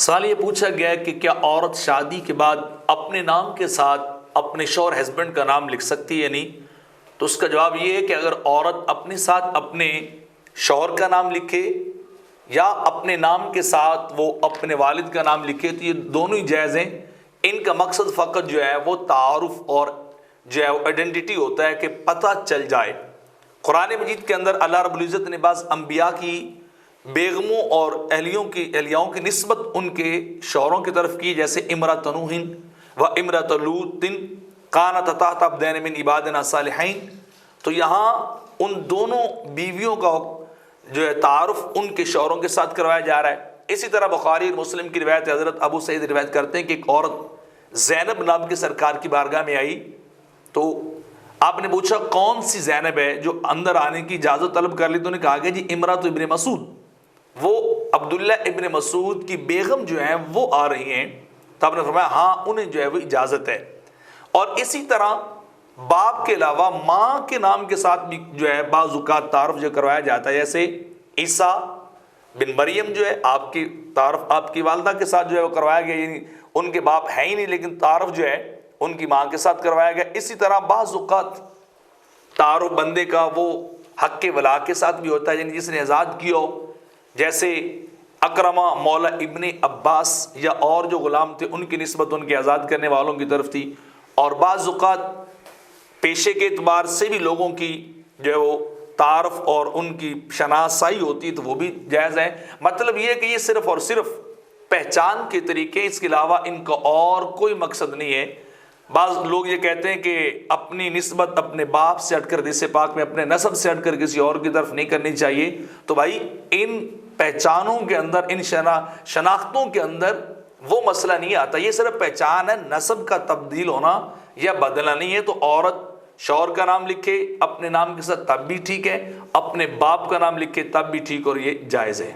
سوال یہ پوچھا گیا ہے کہ کیا عورت شادی کے بعد اپنے نام کے ساتھ اپنے شوہر ہسبینڈ کا نام لکھ سکتی ہے یا نہیں؟ تو اس کا جواب یہ ہے کہ اگر عورت اپنے ساتھ اپنے شوہر کا نام لکھے یا اپنے نام کے ساتھ وہ اپنے والد کا نام لکھے تو یہ دونوں ہی جائز ہیں۔ ان کا مقصد فقط جو ہے وہ تعارف اور جو ہے آئیڈینٹی ہوتا ہے کہ پتہ چل جائے۔ قرآن مجید کے اندر اللہ رب العزت نے بعض انبیاء کی بیگموں اور اہلیاؤں کی نسبت ان کے شوہروں کی طرف کی، جیسے امرأۃ نوح و امرأۃ لوط کانتا تحت عبدین من عبادنا صالحین۔ تو یہاں ان دونوں بیویوں کا جو ہے تعارف ان کے شوہروں کے ساتھ کروایا جا رہا ہے۔ اسی طرح بخاری اور مسلم کی روایت حضرت ابو سعید روایت کرتے ہیں کہ ایک عورت زینب نام کی سرکار کی بارگاہ میں آئی تو آپ نے پوچھا کون سی زینب ہے جو اندر آنے کی اجازت طلب کر لی، تو انہوں نے کہا کہ جی امرأۃ ابن مسعود، وہ عبداللہ ابن مسعود کی بیگم جو ہیں وہ آ رہی ہیں۔ تو آپ نے فرمایا ہاں انہیں جو ہے وہ اجازت ہے۔ اور اسی طرح باپ کے علاوہ ماں کے نام کے ساتھ بھی جو ہے بعض اوقات تعارف جو کروایا جاتا ہے، جیسے عیسیٰ بن مریم جو ہے آپ کی تعارف آپ کی والدہ کے ساتھ جو ہے وہ کروایا گیا، یعنی ان کے باپ ہے ہی نہیں لیکن تعارف جو ہے ان کی ماں کے ساتھ کروایا گیا۔ اسی طرح بعض اوقات تعارف بندے کا وہ حق کے ولا کے ساتھ بھی ہوتا ہے، یعنی جس نے آزاد کیا ہو، جیسے اکرمہ مولا ابن عباس یا اور جو غلام تھے ان کی نسبت ان کے آزاد کرنے والوں کی طرف تھی۔ اور بعض اوقات پیشے کے اعتبار سے بھی لوگوں کی جو ہے وہ تعارف اور ان کی شناسائی ہوتی تو وہ بھی جائز ہے۔ مطلب یہ ہے کہ یہ صرف اور صرف پہچان کے طریقے، اس کے علاوہ ان کا اور کوئی مقصد نہیں ہے۔ بعض لوگ یہ کہتے ہیں کہ اپنی نسبت اپنے باپ سے ہٹ کر حدیث پاک میں اپنے نسب سے ہٹ کر کسی اور کی طرف نہیں کرنی چاہیے۔ تو بھائی ان پہچانوں کے اندر، ان شناختوں کے اندر وہ مسئلہ نہیں آتا، یہ صرف پہچان ہے، نسب کا تبدیل ہونا یا بدلنا نہیں ہے۔ تو عورت شوہر کا نام لکھے اپنے نام کے ساتھ تب بھی ٹھیک ہے، اپنے باپ کا نام لکھے تب بھی ٹھیک، اور یہ جائز ہے۔